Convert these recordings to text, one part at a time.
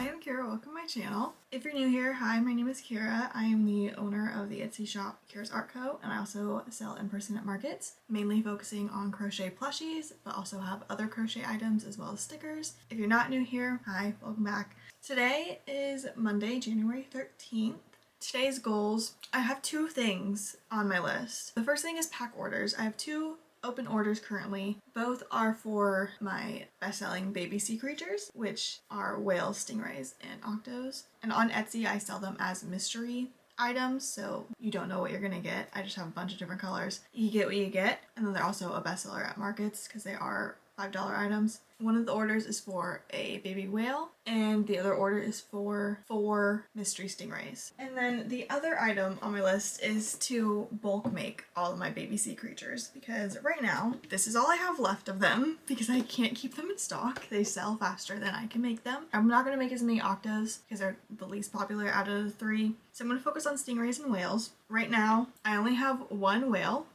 Hi, I'm Kira. Welcome to my channel. If you're new here, hi, my name is Kira. I am the owner of the Etsy shop Kira's Art Co. and I also sell in person at markets, mainly focusing on crochet plushies, but also have other crochet items as well as stickers. If you're not new here, hi, welcome back. Today is Monday, January 13th. Today's goals, I have two things on my list. The first thing is pack orders. I have two open orders currently. Both are for my best-selling baby sea creatures, which are whales, stingrays, and octos. And on Etsy, I sell them as mystery items, so you don't know what you're gonna get. I just have a bunch of different colors. You get what you get. And then they're also a bestseller at markets because they are $5 items. One of the orders is for a baby whale and the other order is for 4 mystery stingrays. And then the other item on my list is to bulk make all of my baby sea creatures because right now this is all I have left of them because I can't keep them in stock. They sell faster than I can make them. I'm not going to make as many octos because they're the least popular out of the 3. So I'm going to focus on stingrays and whales. Right now I only have one whale,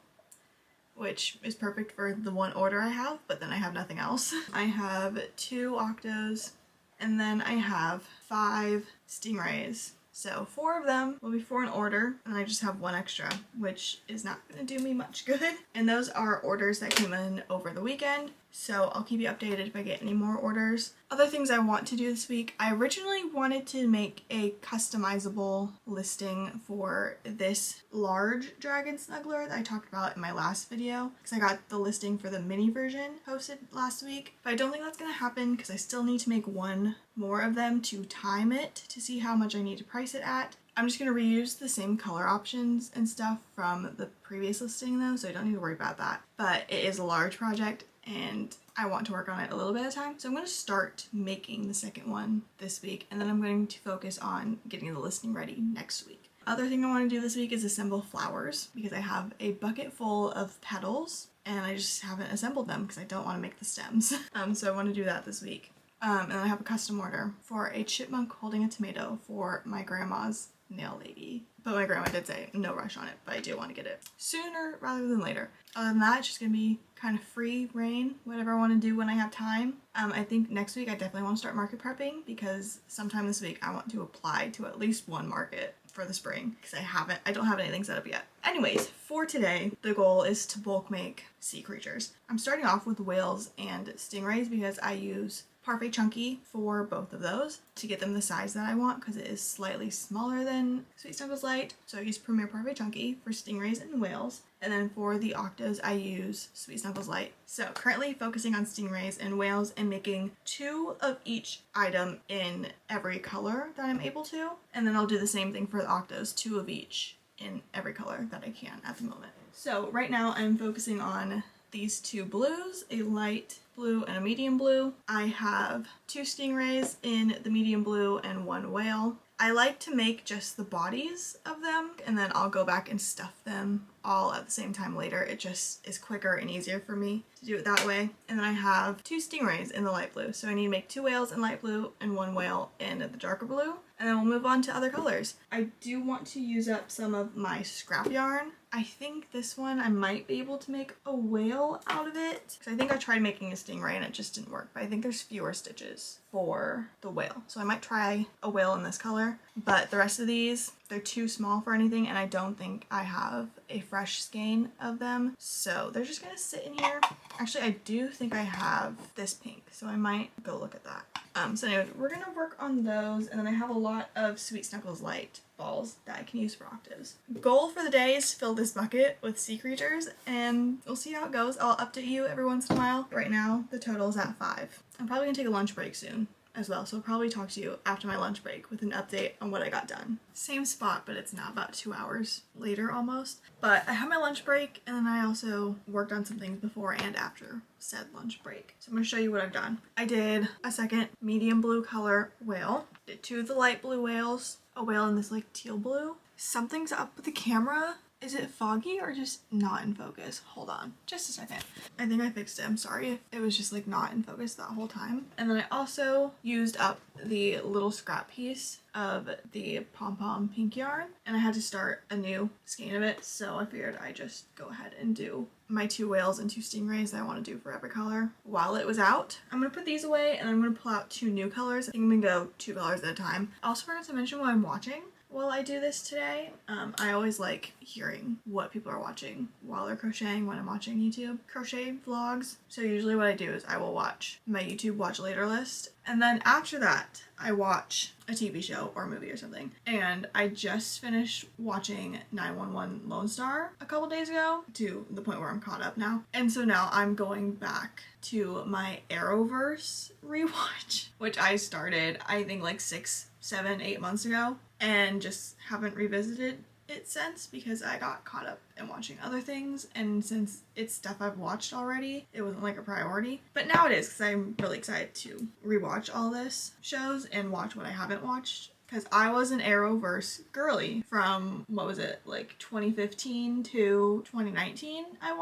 which is perfect for the one order I have, but then I have nothing else. I have 2 octos, and then I have 5 stingrays. So 4 of them will be for an order, and I just have 1 extra, which is not gonna do me much good. And those are orders that came in over the weekend, so I'll keep you updated if I get any more orders. Other things I want to do this week, I originally wanted to make a customizable listing for this large dragon snuggler that I talked about in my last video, because I got the listing for the mini version posted last week, but I don't think that's gonna happen because I still need to make 1 more of them to time it to see how much I need to price it at. I'm just going to reuse the same color options and stuff from the previous listing though, so I don't need to worry about that. But it is a large project and I want to work on it a little bit at a time. So I'm going to start making the second one this week and then I'm going to focus on getting the listing ready next week. Other thing I want to do this week is assemble flowers because I have a bucket full of petals and I just haven't assembled them because I don't want to make the stems. So I want to do that this week. And I have a custom order for a chipmunk holding a tomato for my grandma's nail lady. But my grandma did say no rush on it, but I do want to get it sooner rather than later. Other than that, it's just gonna be kind of free reign, whatever I want to do when I have time. I think next week I definitely want to start market prepping because sometime this week I want to apply to at least 1 market for the spring because I don't have anything set up yet. Anyways, for today, the goal is to bulk make sea creatures. I'm starting off with whales and stingrays because I use Parfait Chunky for both of those to get them the size that I want because it is slightly smaller than Sweet Snuggles Light. So I use Premier Parfait Chunky for stingrays and whales. And then for the octos, I use Sweet Snuggles Light. So currently focusing on stingrays and whales and making 2 of each item in every color that I'm able to. And then I'll do the same thing for the octos, 2 of each in every color that I can at the moment. So right now I'm focusing on these 2 blues, a light blue and a medium blue. I have 2 stingrays in the medium blue and 1 whale. I like to make just the bodies of them and then I'll go back and stuff them all at the same time later. It just is quicker and easier for me to do it that way. And then I have 2 stingrays in the light blue. So I need to make 2 whales in light blue and 1 whale in the darker blue. And then we'll move on to other colors. I do want to use up some of my scrap yarn. I think this one I might be able to make a whale out of it. Because I think I tried making a stingray and it just didn't work. But I think there's fewer stitches for the whale. So I might try a whale in this color. But the rest of these, they're too small for anything and I don't think I have a fresh skein of them. So they're just gonna sit in here. Actually, I do think I have this pink. So I might go look at that. So anyway, we're gonna work on those and then I have a lot of Sweet Snuggles Light balls that I can use for octos. Goal for the day is to fill this bucket with sea creatures and we'll see how it goes. I'll update you every once in a while. Right now, the total is at 5. I'm probably gonna take a lunch break soon as well, so I'll probably talk to you after my lunch break with an update on what I got done. Same spot, but it's now about 2 hours later almost. But I had my lunch break and then I also worked on some things before and after said lunch break. So I'm going to show you what I've done. I did a second medium blue color whale, did 2 of the light blue whales, a whale in this like teal blue. Something's up with the camera. Is it foggy or just not in focus? Hold on, just a second. I think I fixed it. I'm sorry if it was just like not in focus that whole time. And then I also used up the little scrap piece of the pom-pom pink yarn, and I had to start a new skein of it, so I figured I'd just go ahead and do my 2 whales and 2 stingrays that I want to do for every color while it was out. I'm going to put these away and I'm going to pull out 2 new colors. I think I'm going to go 2 colors at a time. I also forgot to mention what I'm watching while I do this today. I always like hearing what people are watching while they're crocheting when I'm watching YouTube crochet vlogs. So usually what I do is I will watch my YouTube watch later list, and then after that I watch a TV show or a movie or something. And I just finished watching 911 Lone Star a couple days ago, to the point where I'm caught up now. And so now I'm going back to my Arrowverse rewatch, which I started I think like 6, 7, 8 months ago, and just haven't revisited it since because I got caught up in watching other things, and since it's stuff I've watched already, it wasn't like a priority. But now it is, because I'm really excited to rewatch all this shows and watch what I haven't watched, because I was an Arrowverse girly from, what was it, like 2015 to 2019 I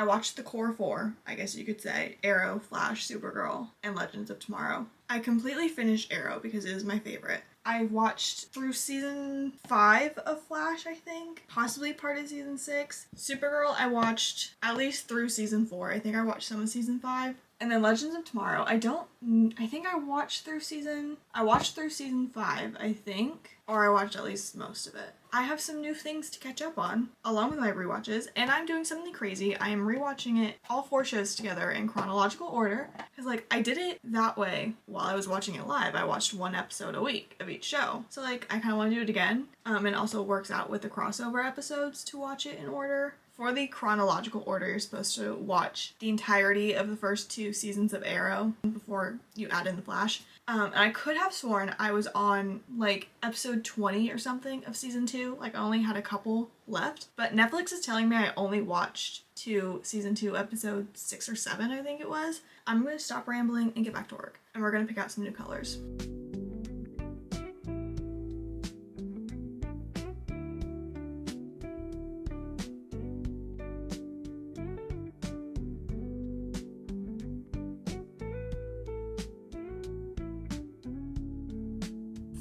watched the core 4, I guess you could say, Arrow, Flash, Supergirl, and Legends of Tomorrow. I completely finished Arrow because it is my favorite. I watched through season 5 of Flash, I think. Possibly part of season 6. Supergirl, I watched at least through season 4. I think I watched some of season 5. And then Legends of Tomorrow, I think I watched through season 5, I think. Or I watched at least most of it. I have some new things to catch up on, along with my rewatches, and I'm doing something crazy. I am rewatching it, all 4 shows together in chronological order, because like I did it that way while I was watching it live. I watched 1 episode a week of each show. So like I kind of want to do it again. It also works out with the crossover episodes to watch it in order. For the chronological order, you're supposed to watch the entirety of the first 2 seasons of Arrow before you add in the Flash. And I could have sworn I was on like episode 20 or something of season 2. Like I only had a couple left. But Netflix is telling me I only watched to season 2 episode 6 or 7, I think it was. I'm going to stop rambling and get back to work. And we're going to pick out some new colors.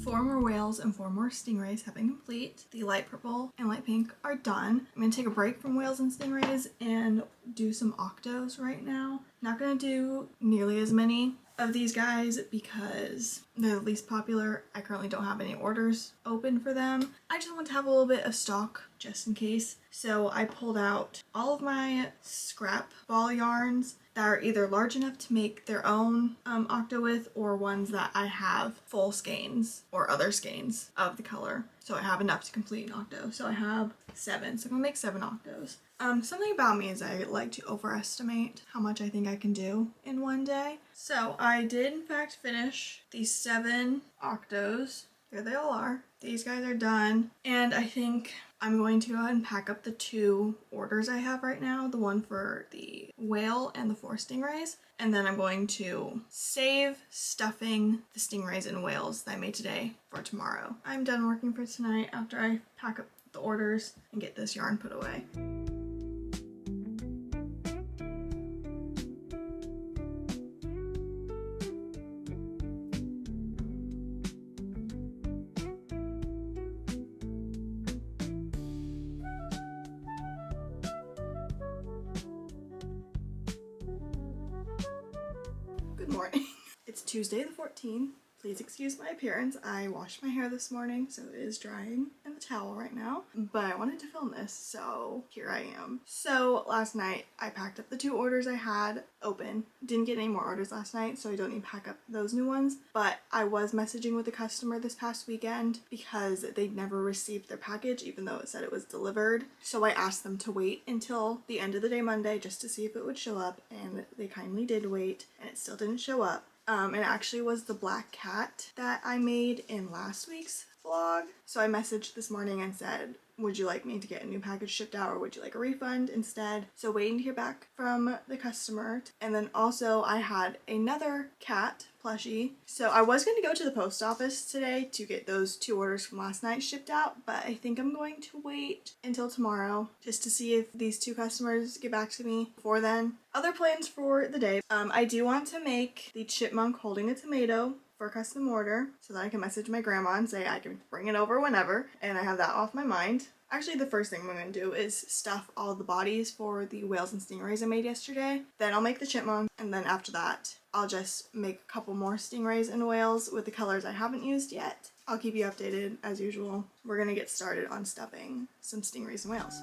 Four more whales and 4 more stingrays have been complete. The light purple and light pink are done. I'm going to take a break from whales and stingrays and do some octos right now. Not going to do nearly as many of these guys because they're the least popular. I currently don't have any orders open for them. I just want to have a little bit of stock just in case. So I pulled out all of my scrap ball yarns that are either large enough to make their own octo with, or ones that I have full skeins or other skeins of the color. So I have enough to complete an octo. So I have 7. So I'm gonna make 7 octos. Something about me is I like to overestimate how much I think I can do in one day. So I did in fact finish these 7 octos. Here they all are. These guys are done. And I think I'm going to go ahead and pack up the 2 orders I have right now. The one for the whale and the 4 stingrays. And then I'm going to save stuffing the stingrays and whales that I made today for tomorrow. I'm done working for tonight after I pack up the orders and get this yarn put away. Good morning. It's Tuesday the 14th. Please excuse my appearance. I washed my hair this morning, so it is drying in the towel right now. But I wanted to film this, so here I am. So last night, I packed up the 2 orders I had open. Didn't get any more orders last night, so I don't need to pack up those new ones. But I was messaging with the customer this past weekend because they'd never received their package, even though it said it was delivered. So I asked them to wait until the end of the day Monday just to see if it would show up, and they kindly did wait, and it still didn't show up. It actually was the black cat that I made in last week's vlog. So I messaged this morning and said, would you like me to get a new package shipped out or would you like a refund instead? So waiting to hear back from the customer. And then also I had another cat plushie. So I was going to go to the post office today to get those 2 orders from last night shipped out, but I think I'm going to wait until tomorrow just to see if these 2 customers get back to me before then. Other plans for the day. I do want to make the chipmunk holding a tomato for a custom order so that I can message my grandma and say I can bring it over whenever, and I have that off my mind. Actually, the first thing I'm going to do is stuff all the bodies for the whales and stingrays I made yesterday. Then I'll make the chipmunk, and then after that, I'll just make a couple more stingrays and whales with the colors I haven't used yet. I'll keep you updated as usual. We're going to get started on stuffing some stingrays and whales.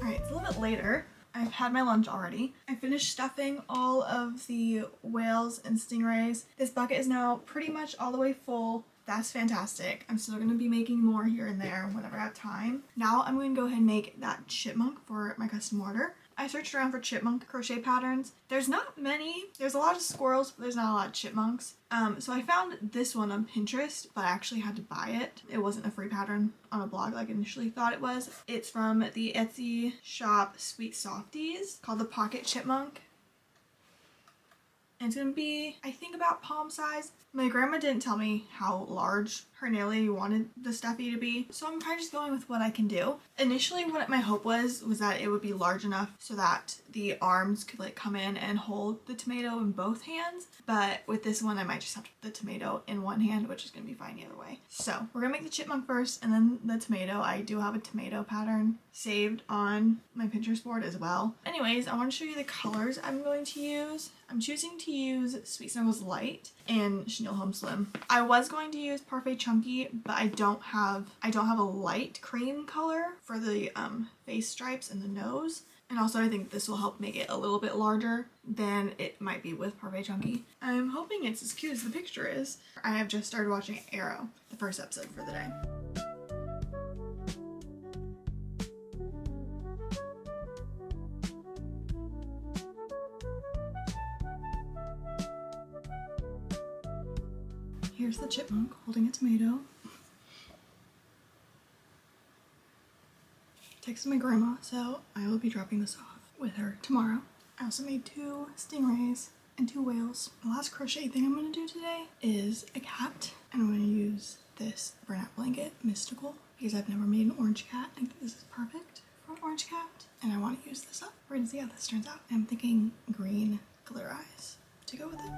Alright, it's a little bit later. I've had my lunch already. I finished stuffing all of the whales and stingrays. This bucket is now pretty much all the way full. That's fantastic. I'm still going to be making more here and there whenever I have time. Now I'm going to go ahead and make that chipmunk for my custom order. I searched around for chipmunk crochet patterns. There's not many. There's a lot of squirrels, but there's not a lot of chipmunks. So I found this one on Pinterest, but I actually had to buy it. It wasn't a free pattern on a blog like I initially thought it was. It's from the Etsy shop Sweet Softies called the Pocket Chipmunk. And it's gonna be, I think, about palm size. My grandma didn't tell me how large her nail lady wanted the stuffy to be, so I'm probably just going with what I can do. Initially, what my hope was that it would be large enough so that the arms could like come in and hold the tomato in both hands, but with this one I might just have to put the tomato in one hand, which is gonna be fine either way. So we're gonna make the chipmunk first and then the tomato. I do have a tomato pattern saved on my Pinterest board as well. Anyways, I want to show you the colors I'm going to use. I'm choosing to use Sweet Snuggles Light and Chenille Home Slim. I was going to use Parfait Chunky, but I don't have a light cream color for the face stripes and the nose. And also I think this will help make it a little bit larger than it might be with Parfait Chunky. I'm hoping it's as cute as the picture is. I have just started watching Arrow, the first episode for the day. Here's the chipmunk holding a tomato. Texted my grandma, so I will be dropping this off with her tomorrow. I also made 2 stingrays and 2 whales. The last crochet thing I'm going to do today is a cat. And I'm going to use this burnout blanket, Mystical, because I've never made an orange cat. I think this is perfect for an orange cat. And I want to use this up. We're going to see how this turns out. I'm thinking green glitter eyes to go with it.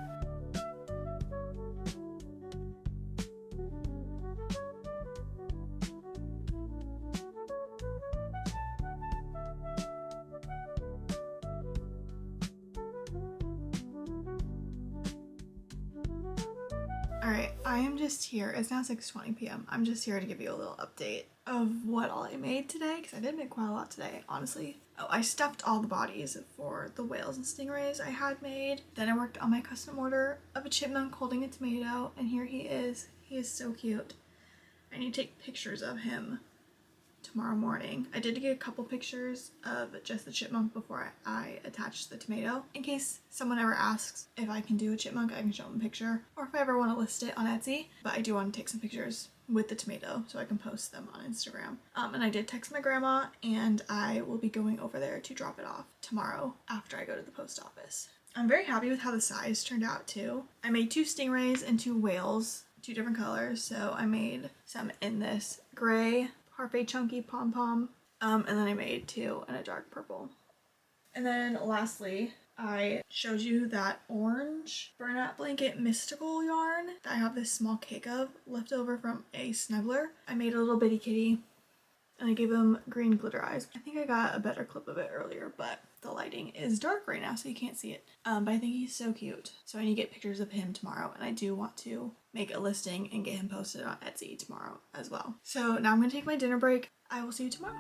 Alright, I am just here. It's now 6:20 p.m. I'm just here to give you a little update of what all I made today, because I did make quite a lot today, honestly. Oh, I stuffed all the bodies for the whales and stingrays I had made. Then I worked on my custom order of a chipmunk holding a tomato, and here he is. He is so cute. I need to take pictures of him tomorrow morning. I did get a couple pictures of just the chipmunk before I attached the tomato. In case someone ever asks if I can do a chipmunk, I can show them a picture, or if I ever want to list it on Etsy. But I do want to take some pictures with the tomato so I can post them on Instagram. And I did text my grandma, and I will be going over there to drop it off tomorrow after I go to the post office. I'm very happy with how the size turned out too. I made 2 stingrays and 2 whales, 2 different colors. So I made some in this gray Parfait Chunky pom-pom, and then I made 2 in a dark purple. And then lastly, I showed you that orange burnout blanket mystical yarn that I have this small cake of left over from a snuggler. I made a little bitty kitty, and I gave him green glitter eyes. I think I got a better clip of it earlier, but the lighting is dark right now, so you can't see it. But I think he's so cute. So I need to get pictures of him tomorrow, and I do want to make a listing and get him posted on Etsy tomorrow as well. So now I'm gonna take my dinner break. I will see you tomorrow.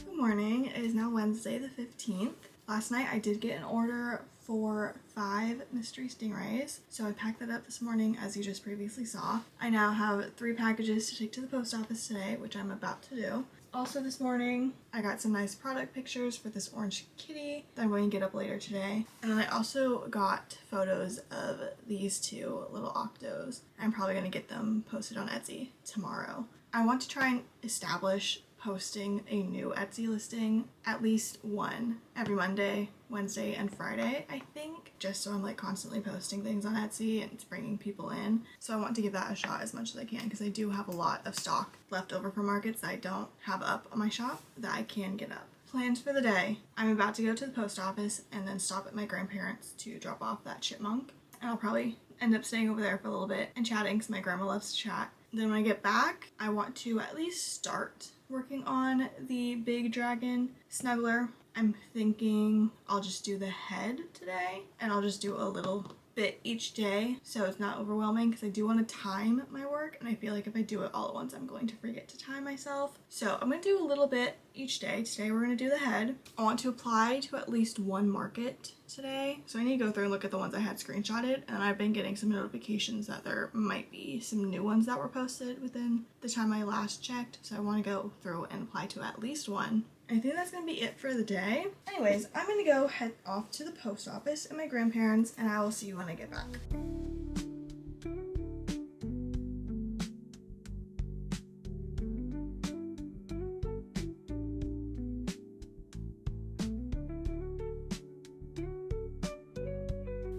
Good morning. It is now Wednesday the 15th. Last night I did get an order for 5 mystery stingrays. So I packed that up this morning, as you just previously saw. I now have 3 packages to take to the post office today, which I'm about to do. Also this morning, I got some nice product pictures for this orange kitty that I'm going to get up later today. And then I also got photos of these 2 little octos. I'm probably going to get them posted on Etsy tomorrow. I want to try and establish posting a new Etsy listing, at least one every Monday, Wednesday, and Friday, I think, just so I'm like constantly posting things on Etsy and it's bringing people in. So I want to give that a shot as much as I can, because I do have a lot of stock left over from markets that I don't have up on my shop that I can get up. Plans for the day: I'm about to go to the post office and then stop at my grandparents to drop off that chipmunk, and I'll probably end up staying over there for a little bit and chatting because my grandma loves to chat. Then when I get back, I want to at least start working on the big dragon snuggler. I'm thinking I'll just do the head today, and I'll just do a little bit each day so it's not overwhelming, because I do want to time my work, and I feel like if I do it all at once I'm going to forget to time myself. So I'm going to do a little bit each day. Today we're going to do the head. I want to apply to at least one market today, so I need to go through and look at the ones I had screenshotted, and I've been getting some notifications that there might be some new ones that were posted within the time I last checked, so I want to go through and apply to at least one. I think that's going to be it for the day. Anyways, I'm going to go head off to the post office and my grandparents, and I will see you when I get back.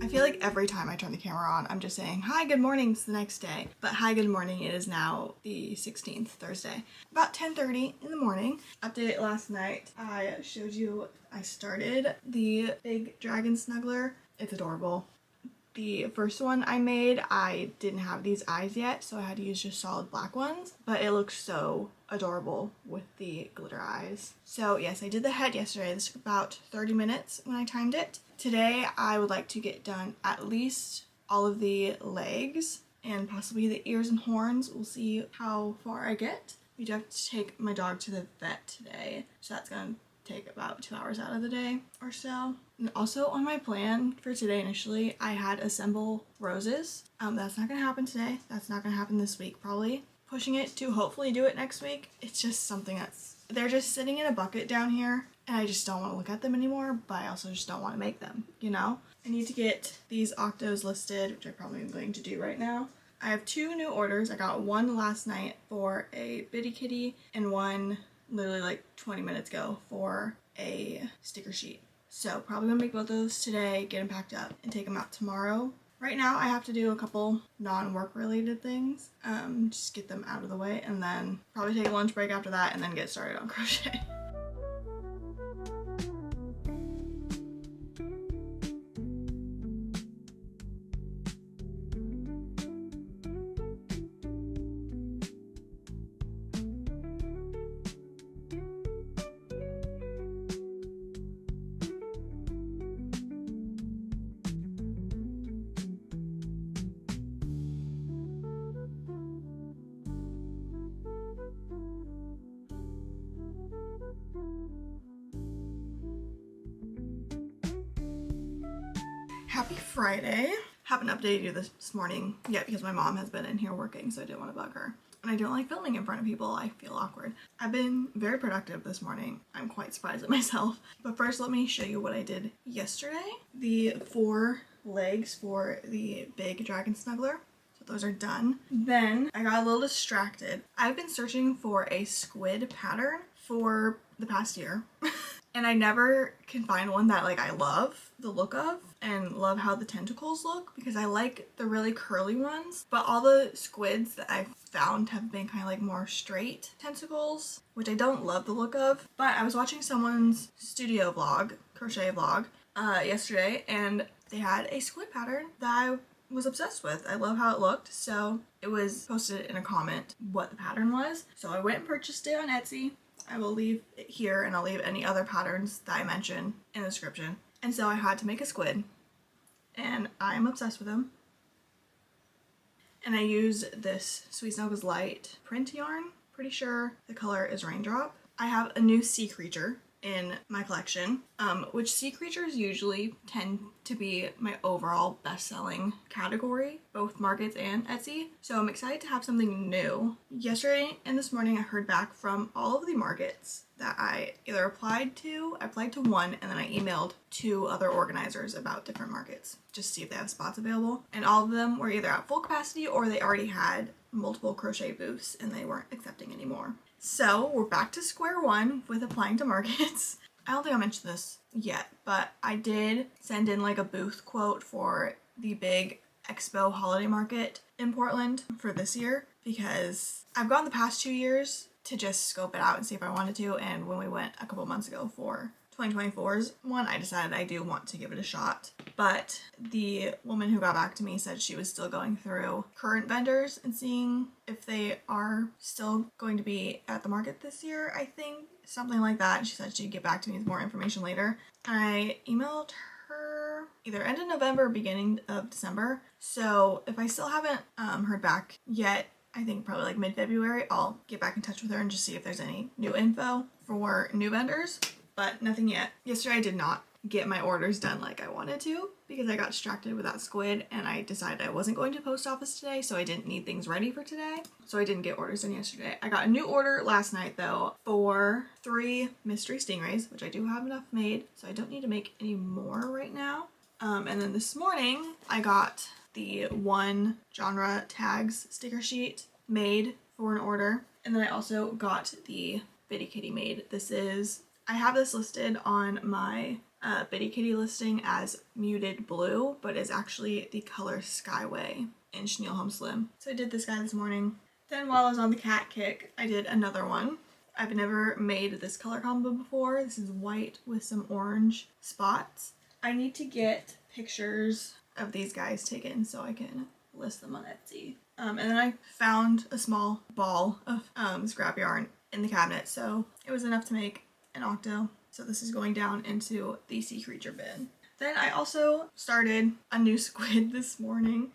I feel like every time I turn the camera on, I'm just saying, hi, good morning, it's the next day. But hi, good morning, it is now the 16th, Thursday. About 10:30 in the morning. Update: last night, I showed you I started the big dragon snuggler. It's adorable. The first one I made, I didn't have these eyes yet, so I had to use just solid black ones, but it looks so adorable with the glitter eyes. So yes, I did the head yesterday. This took about 30 minutes when I timed it. Today I would like to get done at least all of the legs and possibly the ears and horns. We'll see how far I get. We do have to take my dog to the vet today, so that's gonna take about 2 hours out of the day or so. And also on my plan for today, initially I had assemble roses. That's not gonna happen today. That's not gonna happen this week, probably. Pushing it to hopefully do it next week. It's just something they're just sitting in a bucket down here, and I just don't want to look at them anymore, but I also just don't want to make them, you know? I need to get these octos listed, which I probably am going to do right now. I have 2 new orders. I got one last night for a bitty kitty and one literally like 20 minutes ago for a sticker sheet. So probably gonna make both those today, get them packed up, and take them out tomorrow. Right now I have to do a couple non-work related things, just get them out of the way, and then probably take a lunch break after that and then get started on crochet. Happy Friday. Haven't updated you this morning yet because my mom has been in here working, so I didn't want to bug her. And I don't like filming in front of people. I feel awkward. I've been very productive this morning. I'm quite surprised at myself. But first, let me show you what I did yesterday. The 4 legs for the big dragon snuggler. So those are done. Then I got a little distracted. I've been searching for a squid pattern for the past year. And I never can find one that like I love the look of and love how the tentacles look, because I like the really curly ones, but all the squids that I've found have been kind of like more straight tentacles, which I don't love the look of. But I was watching someone's studio vlog, crochet vlog, yesterday, and they had a squid pattern that I was obsessed with. I love how it looked, so it was posted in a comment what the pattern was. So I went and purchased it on Etsy. I will leave it here, and I'll leave any other patterns that I mention in the description. And so I had to make a squid, and I'm obsessed with them. And I use this Sweet Snuggles Light print yarn. Pretty sure the color is Raindrop. I have a new sea creature in my collection, which sea creatures usually tend to be my overall best-selling category, both markets and Etsy. So I'm excited to have something new. Yesterday and this morning I heard back from all of the markets that I either applied to one, and then I emailed 2 other organizers about different markets just to see if they have spots available. And all of them were either at full capacity or they already had multiple crochet booths and they weren't accepting anymore. So we're back to square one with applying to markets. I don't think I mentioned this yet, but I did send in like a booth quote for the big Expo holiday market in Portland for this year, because I've gone the past 2 years to just scope it out and see if I wanted to, and when we went a couple months ago for 2024's one, I decided I do want to give it a shot. But the woman who got back to me said she was still going through current vendors and seeing if they are still going to be at the market this year, I think, something like that. She said she'd get back to me with more information later. I emailed her either end of November or beginning of December, so if I still haven't heard back yet, I think probably like mid-February, I'll get back in touch with her and just see if there's any new info for new vendors, but nothing yet. Yesterday I did not get my orders done like I wanted to because I got distracted with that squid, and I decided I wasn't going to post office today, so I didn't need things ready for today. So I didn't get orders done yesterday. I got a new order last night though for 3 mystery stingrays, which I do have enough made, so I don't need to make any more right now. And then this morning I got the 1 genre tags sticker sheet made for an order. And then I also got the Bitty Kitty made. I have this listed on my Bitty Kitty listing as muted blue, but it's actually the color Skyway in Chenille Home Slim. So I did this guy this morning. Then while I was on the cat kick, I did another one. I've never made this color combo before. This is white with some orange spots. I need to get pictures of these guys taken so I can list them on Etsy. And then I found a small ball of scrap yarn in the cabinet, so it was enough to make an octo. So this is going down into the sea creature bin. Then I also started a new squid this morning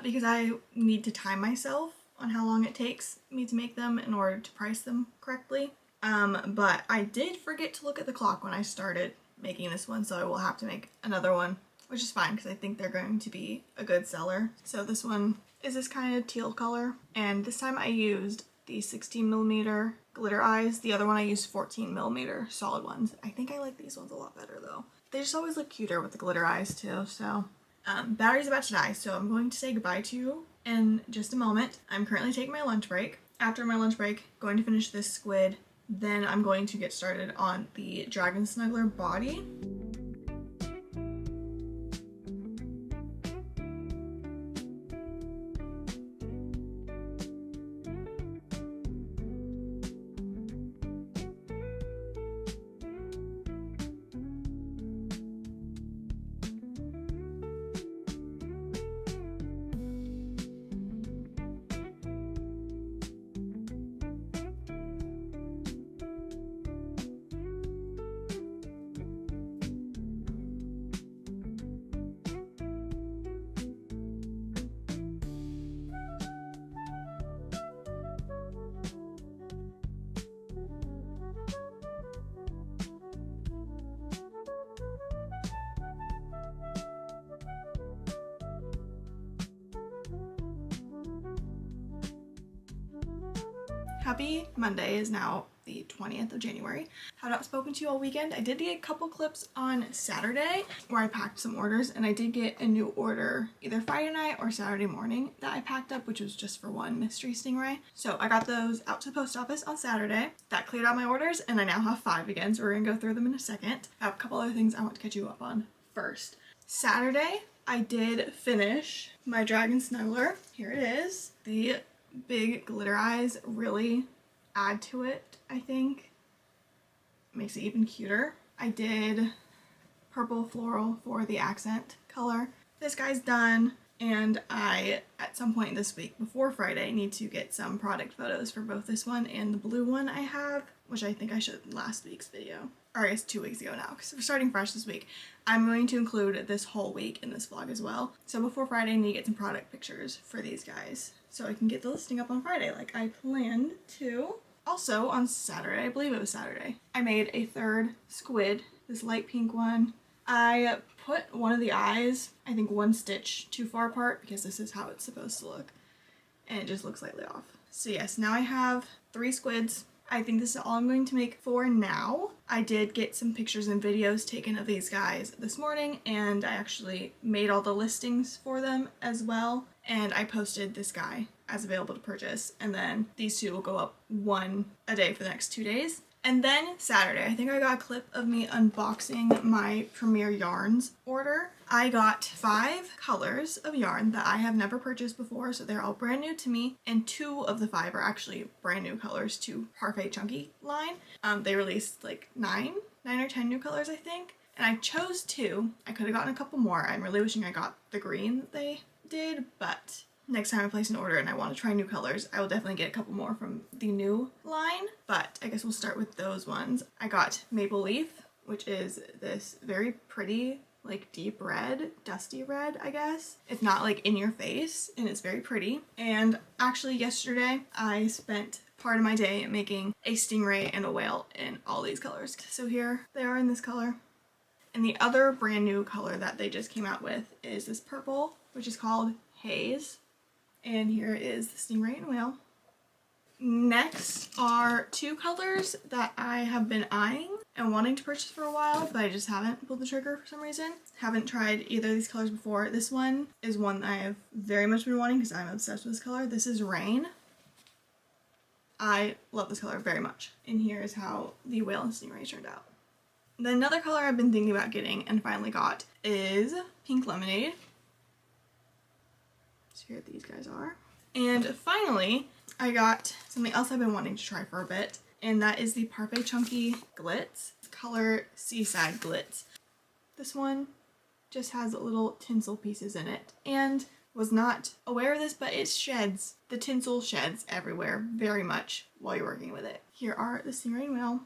because I need to time myself on how long it takes me to make them in order to price them correctly. But I did forget to look at the clock when I started making this one, so I will have to make another one, which is fine because I think they're going to be a good seller. So this one is this kind of teal color, and this time I used the 16mm glitter eyes. The other one I used 14mm solid ones. I think I like these ones a lot better though. They just always look cuter with the glitter eyes too. So battery's about to die, so I'm going to say goodbye to you in just a moment. I'm currently taking my lunch break. After my lunch break, going to finish this squid. Then I'm going to get started on the Dragon Snuggler body. Happy Monday is now the 20th of January. Have not spoken to you all weekend. I did get a couple clips on Saturday where I packed some orders, and I did get a new order either Friday night or Saturday morning that I packed up, which was just for 1 mystery stingray. So I got those out to the post office on Saturday. That cleared out my orders, and I now have 5 again, so we're gonna go through them in a second. I have a couple other things I want to catch you up on first. Saturday, I did finish my Dragon Snuggler. Here it is. The big glitter eyes really add to it, I think. Makes it even cuter. I did purple floral for the accent color. This guy's done, and I, at some point this week before Friday, need to get some product photos for both this one and the blue one I have, which I think I showed in last week's video. Or I guess 2 weeks ago now, because we're starting fresh this week. I'm going to include this whole week in this vlog as well. So before Friday, I need to get some product pictures for these guys so I can get the listing up on Friday like I planned to. Also on Saturday, I believe it was Saturday, I made a third squid, this light pink one. I put one of the eyes, I think one stitch too far apart because this is how it's supposed to look, and it just looks slightly off. So yes, now I have 3 squids. I think this is all I'm going to make for now. I did get some pictures and videos taken of these guys this morning, and I actually made all the listings for them as well, and I posted this guy as available to purchase, and then these 2 will go up one a day for the next 2 days. And then Saturday, I think I got a clip of me unboxing my Premier Yarns order. I got 5 colors of yarn that I have never purchased before, so they're all brand new to me, and 2 of the 5 are actually brand new colors to Parfait Chunky line. They released like 9 or 10 new colors, I think, and I chose 2. I could have gotten a couple more. I'm really wishing I got the green that they did, but next time I place an order and I want to try new colors, I will definitely get a couple more from the new line, but I guess we'll start with those ones. I got Maple Leaf, which is this very pretty, like deep red, dusty red, I guess. It's not like in your face, and it's very pretty. And actually yesterday, I spent part of my day making a stingray and a whale in all these colors. So here they are in this color. And the other brand new color that they just came out with is this purple, which is called Haze. And here is the stingray and whale. Next are 2 colors that I have been eyeing and wanting to purchase for a while, but I just haven't pulled the trigger for some reason. Haven't tried either of these colors before. This one is one that I have very much been wanting because I'm obsessed with this color. This is Rain. I love this color very much. And here is how the whale and stingray turned out. Then another color I've been thinking about getting and finally got is Pink Lemonade. So here these guys are. And finally, I got something else I've been wanting to try for a bit, and that is the Parfait Chunky Glitz, color Seaside Glitz. This one just has little tinsel pieces in it, and was not aware of this, but it sheds. The tinsel sheds everywhere very much while you're working with it. Here are the stingray and whale.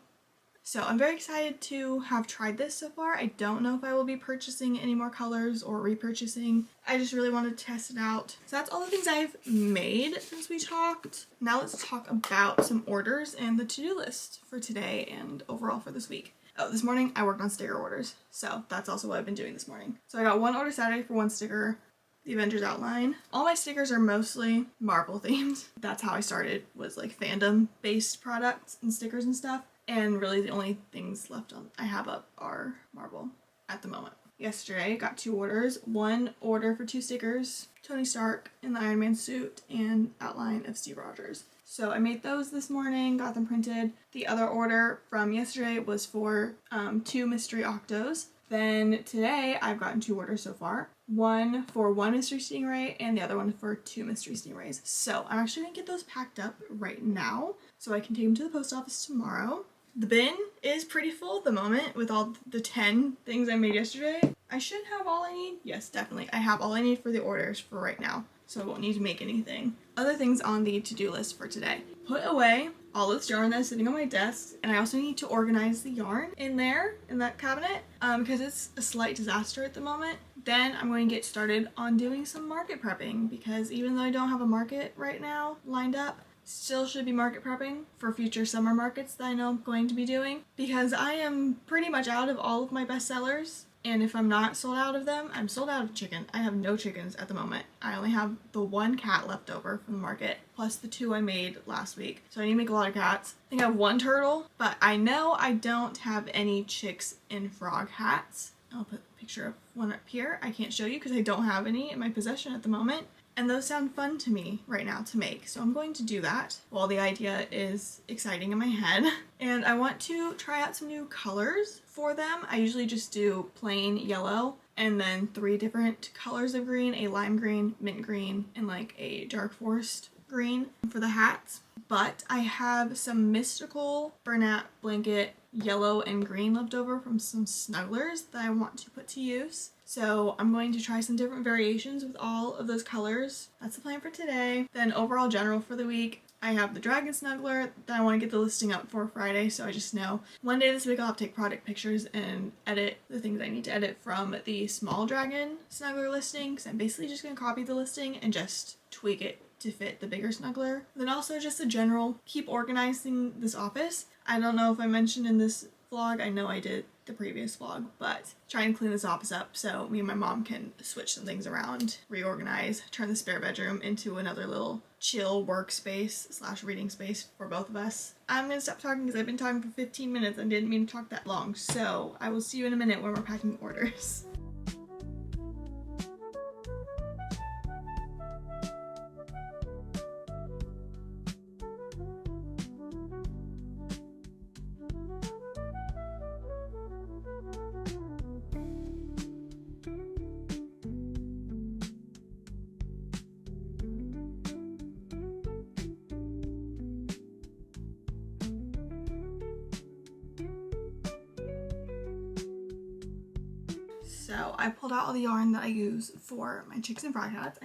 So I'm very excited to have tried this so far. I don't know if I will be purchasing any more colors or repurchasing. I just really wanted to test it out. So that's all the things I've made since we talked. Now let's talk about some orders and the to-do list for today and overall for this week. Oh, this morning I worked on sticker orders. So that's also what I've been doing this morning. So I got 1 order Saturday for 1 sticker, the Avengers outline. All my stickers are mostly Marvel themed. That's how I started, was like fandom based products and stickers and stuff. And really the only things left I have up are Marvel at the moment. Yesterday I got 2 orders. 1 order for 2 stickers, Tony Stark in the Iron Man suit and outline of Steve Rogers. So I made those this morning, got them printed. The other order from yesterday was for 2 mystery octos. Then today I've gotten 2 orders so far. 1 for 1 mystery stingray and the other one for 2 mystery stingrays. So I'm actually gonna get those packed up right now so I can take them to the post office tomorrow. The bin is pretty full at the moment with all the 10 things I made yesterday. I should have all I need. Yes, definitely. I have all I need for the orders for right now, so I won't need to make anything. Other things on the to-do list for today. Put away all this yarn that's sitting on my desk, and I also need to organize the yarn in there, in that cabinet, because it's a slight disaster at the moment. Then I'm going to get started on doing some market prepping, because even though I don't have a market right now lined up, still should be market prepping for future summer markets that I know I'm going to be doing, because I am pretty much out of all of my bestsellers, and if I'm not sold out of them, I'm sold out of chicken. I have no chickens at the moment. I only have the 1 cat left over from the market, plus the 2 I made last week, so I need to make a lot of cats. I think I have 1 turtle, but I know I don't have any chicks in frog hats. I'll put a picture of one up here. I can't show you because I don't have any in my possession at the moment. And those sound fun to me right now to make, so I'm going to do that while the idea is exciting in my head. And I want to try out some new colors for them. I usually just do plain yellow and then 3 different colors of green, a lime green, mint green, and like a dark forest green for the hats. But I have some mystical Bernat blanket yellow and green left over from some snugglers that I want to put to use. So I'm going to try some different variations with all of those colors. That's the plan for today. Then overall general for the week, I have the dragon snuggler that I want to get the listing up for Friday, so I just know one day this week I'll have to take product pictures and edit the things I need to edit from the small dragon snuggler listing, because I'm basically just going to copy the listing and just tweak it to fit the bigger snuggler. Then also just a general keep organizing this office. I don't know if I mentioned in this vlog, I know I did the previous vlog, but trying to clean this office up so me and my mom can switch some things around, reorganize, turn the spare bedroom into another little chill workspace slash reading space for both of us. I'm gonna stop talking because I've been talking for 15 minutes and didn't mean to talk that long, so I will see you in a minute when we're packing orders. So I pulled out all the yarn that I use for my chicks and frog hats.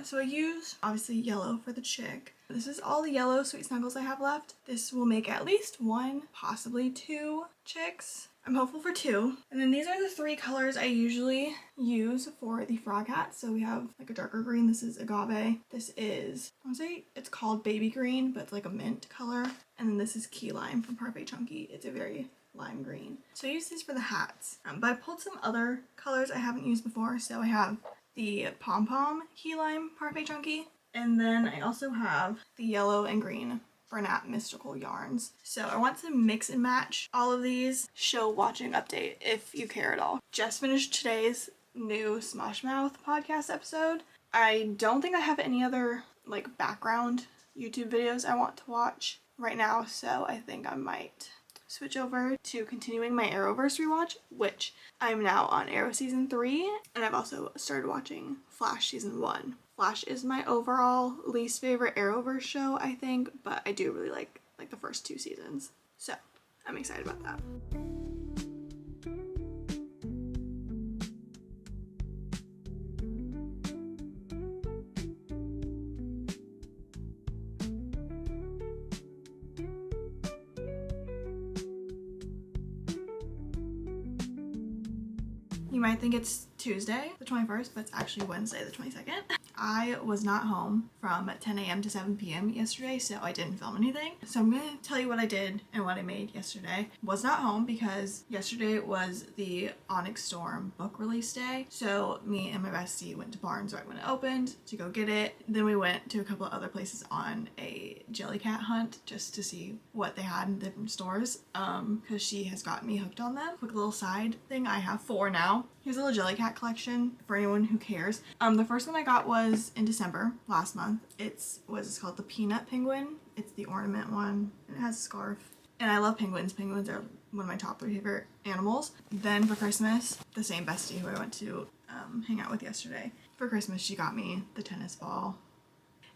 So I use obviously yellow for the chick. This is all the yellow sweet snuggles I have left. This will make at least one, possibly two chicks. I'm hopeful for two. And then these are the three colors I usually use for the frog hat. So we have like a darker green. This is agave. This is, I want to say it's called baby green, but it's like a mint color. And then this is key lime from Parfait Chunky. It's a very lime green. So I use these for the hats, but I pulled some other colors I haven't used before. So I have the Pom Pom Key Lime Parfait Chunky, and then I also have the yellow and green Bernat Mystical yarns. So I want to mix and match all of these. Show watching update if you care at all. Just finished today's new Smosh Mouth podcast episode. I don't think I have any other like background YouTube videos I want to watch right now, so I think I might switch over to continuing my Arrowverse rewatch, which I'm now on Arrow Season 3, and I've also started watching Flash Season 1. Flash is my overall least favorite Arrowverse show, I think, but I do really like the first two seasons. So, I'm excited about that. You might think it's Tuesday, the 21st, but it's actually Wednesday, the 22nd. I was not home from 10 a.m. to 7 p.m. yesterday, so I didn't film anything. So I'm going to tell you what I did and what I made yesterday. Was not home because yesterday was the Onyx Storm book release day. So me and my bestie went to Barnes right when it opened to go get it. Then we went to a couple of other places on a Jellycat hunt just to see what they had in different stores, because she has gotten me hooked on them. Quick little side thing, I have 4 now. Here's a little Jellycat collection for anyone who cares. The first one I got was in December last month. It's called the Peanut Penguin. It's the ornament one, and it has a scarf. And I love penguins. Penguins are one of my top 3 favorite animals. Then for Christmas, the same bestie who I went to hang out with yesterday, for Christmas she got me the tennis ball,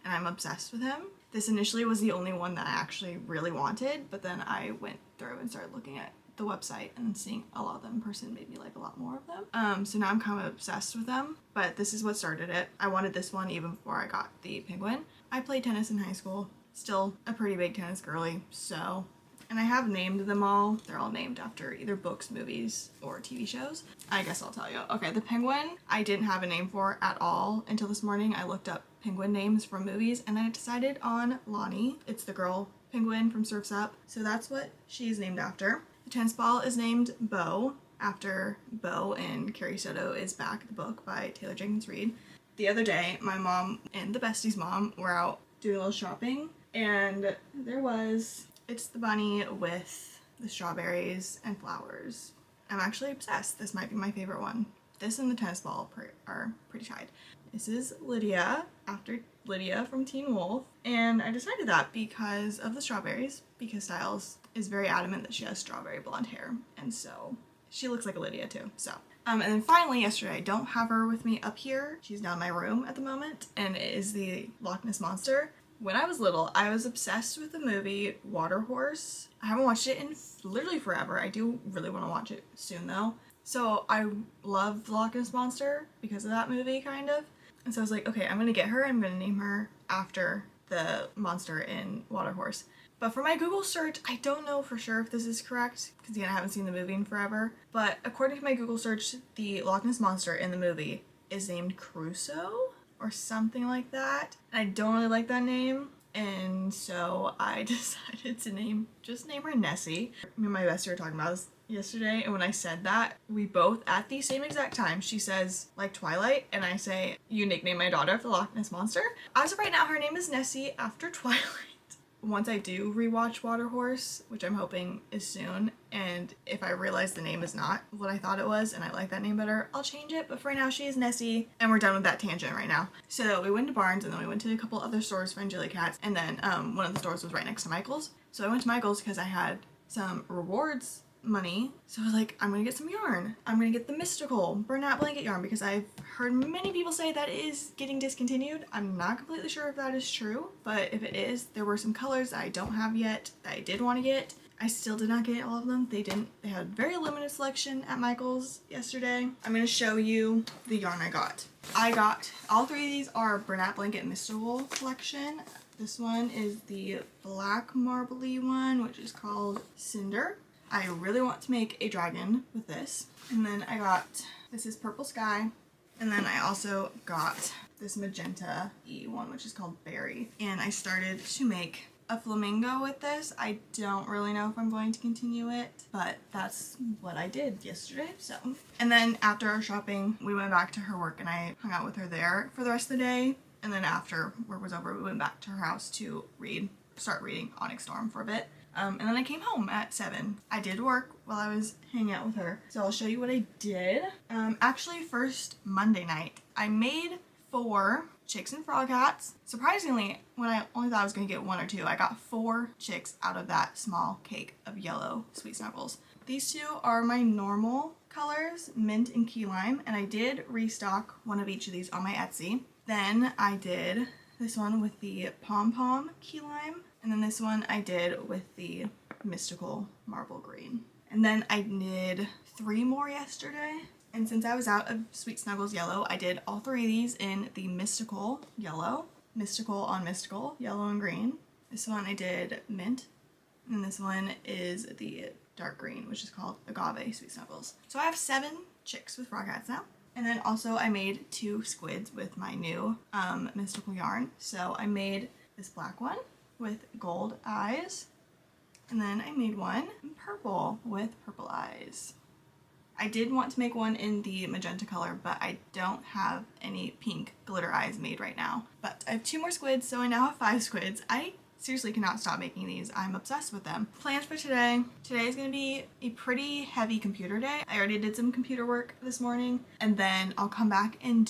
and I'm obsessed with him. This initially was the only one that I actually really wanted, but then I went through and started looking at the website, and seeing a lot of them in person made me like a lot more of them. So now I'm kind of obsessed with them, but this is what started it. I wanted this one even before I got the penguin. I played tennis in high school, still a pretty big tennis girly, so, and I have named them all. They're all named after either books, movies, or TV shows. I guess I'll tell you. Okay, the penguin I didn't have a name for at all until this morning. I looked up penguin names from movies and I decided on Lonnie. It's the girl penguin from Surf's Up, so that's what she's named after. The tennis ball is named Bo, after Bo in Carrie Soto Is Back, the book by Taylor Jenkins Reid. The other day, my mom and the bestie's mom were out doing a little shopping, and it's the bunny with the strawberries and flowers. I'm actually obsessed. This might be my favorite one. This and the tennis ball are pretty tied. This is Lydia, after Lydia from Teen Wolf, and I decided that because of the strawberries, because Styles is very adamant that she has strawberry blonde hair, and so she looks like a Lydia too, so. And then finally yesterday, I don't have her with me up here. She's down in my room at the moment, and it is the Loch Ness Monster. When I was little, I was obsessed with the movie Water Horse. I haven't watched it in literally forever. I do really want to watch it soon though. So I love the Loch Ness Monster because of that movie, kind of. And so I was like, okay, I'm gonna get her. I'm gonna name her after the monster in Water Horse. But for my Google search, I don't know for sure if this is correct, because again, I haven't seen the movie in forever. But according to my Google search, the Loch Ness Monster in the movie is named Crusoe. or something like that. And I don't really like that name. And so I decided to just name her Nessie. Me and my bestie were talking about this yesterday, and when I said that, we both, at the same exact time, she says, like Twilight, and I say, you nickname my daughter after the Loch Ness Monster. As of right now, her name is Nessie after Twilight. Once I do rewatch Water Horse, which I'm hoping is soon, and if I realize the name is not what I thought it was and I like that name better, I'll change it. But for right now, she is Nessie, and we're done with that tangent right now. So we went to Barnes, and then we went to a couple other stores for Jelly Cats, and then one of the stores was right next to Michael's. So I went to Michael's because I had some rewards money. So I was like, I'm gonna get some yarn. I'm gonna get the mystical burnout blanket yarn because I've heard many people say that it is getting discontinued. I'm not completely sure if that is true, but if it is, there were some colors that I don't have yet that I did want to get. I still did not get all of them. They had very limited selection at Michael's yesterday. I'm gonna show you the yarn I got. All three of these are burnout blanket mystical collection. This one is the black marbly one, which is called Cinder. I really want to make a dragon with this. And then this is Purple Sky. And then I also got this magenta-y one, which is called Berry. And I started to make a flamingo with this. I don't really know if I'm going to continue it, but that's what I did yesterday, so. And then after our shopping, we went back to her work and I hung out with her there for the rest of the day. And then after work was over, we went back to her house to start reading Onyx Storm for a bit. And then I came home at 7. I did work while I was hanging out with her. So I'll show you what I did. Actually, first Monday night, I made 4 chicks and frog hats. Surprisingly, when I only thought I was going to get 1 or 2, I got 4 chicks out of that small cake of yellow Sweet Snuggles. These 2 are my normal colors, mint and key lime, and I did restock one of each of these on my Etsy. Then I did this one with the pom-pom key lime. And then this one I did with the mystical marble green. And then I did 3 more yesterday. And since I was out of Sweet Snuggles yellow, I did all 3 of these in the mystical yellow, mystical on mystical, yellow and green. This one I did mint. And this one is the dark green, which is called Agave Sweet Snuggles. So I have 7 chicks with frog hats now. And then also I made 2 squids with my new mystical yarn. So I made this black one with gold eyes, and then I made one in purple with purple eyes. I did want to make one in the magenta color, but I don't have any pink glitter eyes made right now. But I have 2 more squids, so I now have 5 squids. I seriously cannot stop making these. I'm obsessed with them. Plans for today. Today is going to be a pretty heavy computer day. I already did some computer work this morning, and then I'll come back and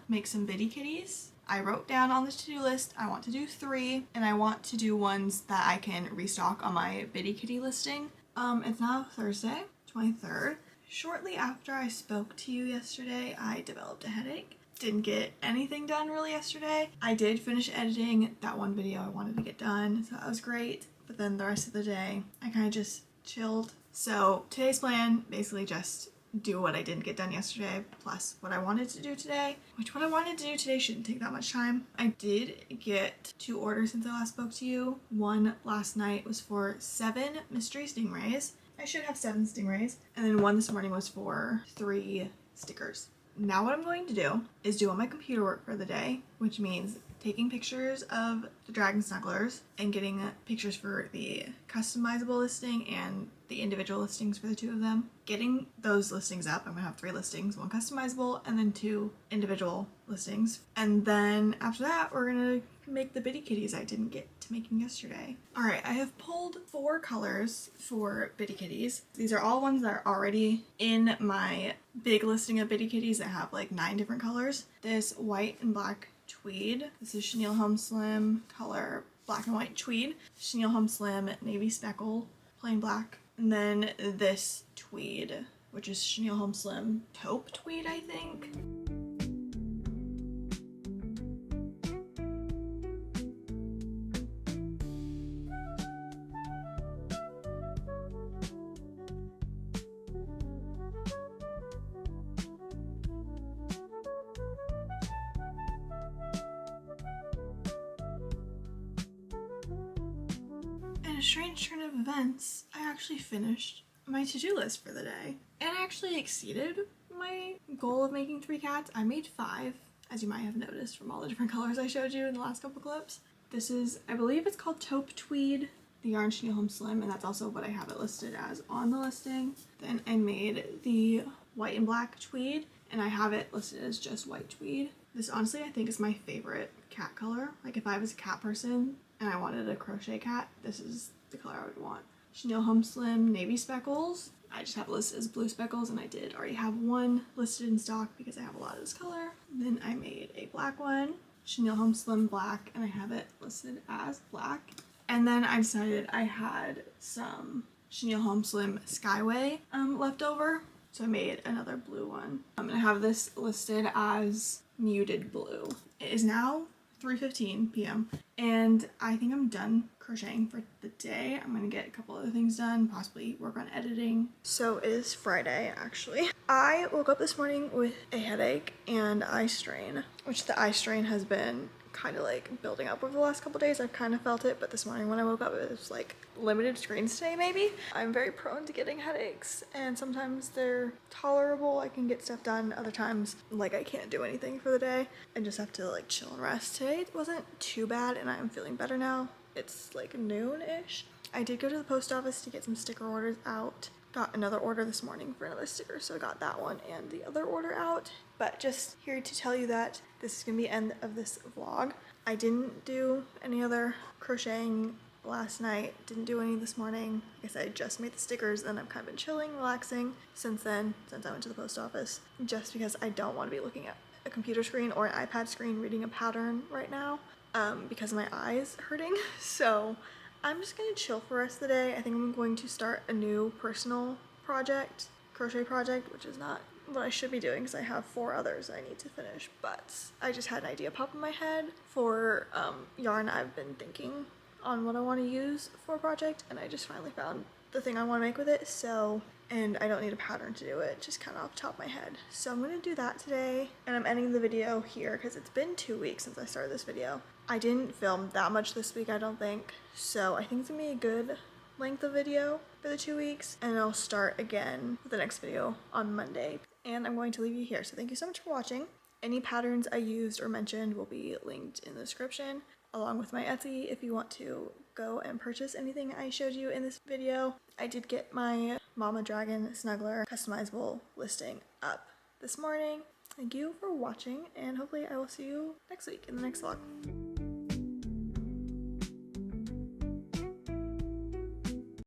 make some bitty kitties. I wrote down on the to-do list, I want to do 3, and I want to do ones that I can restock on my Bitty Kitty listing. It's now Thursday, 23rd. Shortly after I spoke to you yesterday, I developed a headache. Didn't get anything done really yesterday. I did finish editing that one video I wanted to get done, so that was great. But then the rest of the day, I kind of just chilled. So today's plan, basically just do what I didn't get done yesterday, plus what I wanted to do today, which what I wanted to do today shouldn't take that much time. I did get 2 orders since I last spoke to you. One last night was for 7 mystery stingrays. I should have 7 stingrays. And then one this morning was for 3 stickers. Now what I'm going to do is do all my computer work for the day, which means taking pictures of the dragon snugglers and getting pictures for the customizable listing and the individual listings for the 2 of them. Getting those listings up, I'm gonna have 3 listings, 1 customizable and then 2 individual listings. And then after that, we're gonna make the bitty kitties I didn't get to making yesterday. All right, I have pulled 4 colors for bitty kitties. These are all ones that are already in my big listing of bitty kitties that have like 9 different colors. This white and black tweed. This is Chenille Home Slim color black and white tweed. Chenille Home Slim navy speckle plain black. And then this tweed, which is Chenille Home Slim taupe tweed, I think. In a strange turn of events, I actually finished my to-do list for the day. And I actually exceeded my goal of making 3 cats. I made 5. as you might have noticed from all the different colors I showed you in the last couple clips. This is, I believe it's called taupe tweed, the yarn Chenille Home Slim, and that's also what I have it listed as on the listing. Then I made the white and black tweed, and I have it listed as just white tweed. This honestly I think is my favorite cat color. Like if I was a cat person and I wanted a crochet cat, this is the color I would want. Chenille Home Slim Navy Speckles. I just have it listed as blue speckles, and I did already have one listed in stock because I have a lot of this color. Then I made a black one, Chenille Home Slim Black, and I have it listed as black. And then I decided I had some Chenille Home Slim Skyway left over, so I made another blue one. And I have this listed as muted blue. It is now 3:15 p.m. and I think I'm done crocheting for the day. I'm gonna get a couple other things done, possibly work on editing. So it is Friday actually. I woke up this morning with a headache and eye strain, which the eye strain has been kind of like building up over the last couple days. I've kind of felt it, but this morning when I woke up it was like limited screens today maybe. I'm very prone to getting headaches, and sometimes they're tolerable. I can get stuff done. Other times like I can't do anything for the day and just have to like chill and rest. Today it wasn't too bad and I'm feeling better now. It's like noon-ish. I did go to the post office to get some sticker orders out. Got another order this morning for another sticker, so I got that one and the other order out. But just here to tell you that this is gonna be the end of this vlog. I didn't do any other crocheting last night, didn't do any this morning. Like I said, I just made the stickers and I've kind of been chilling, relaxing since then, since I went to the post office, just because I don't want to be looking at a computer screen or an iPad screen reading a pattern right now because my eyes hurting. So I'm just gonna chill for the rest of the day. I think I'm going to start a new personal project, crochet project, which is not what I should be doing because I have 4 others I need to finish, but I just had an idea pop in my head for yarn I've been thinking on what I want to use for a project, and I just finally found the thing I want to make with it. So, and I don't need a pattern to do it, just kind of off the top of my head. So I'm gonna do that today, and I'm ending the video here because it's been 2 weeks since I started this video. I didn't film that much this week, I don't think, so I think it's gonna be a good length of video for the 2 weeks, and I'll start again with the next video on Monday. And I'm going to leave you here, so thank you so much for watching. Any patterns I used or mentioned will be linked in the description, along with my Etsy if you want to go and purchase anything I showed you in this video. I did get my Mama Dragon Snuggler customizable listing up this morning. Thank you for watching, and hopefully I will see you next week in the next vlog.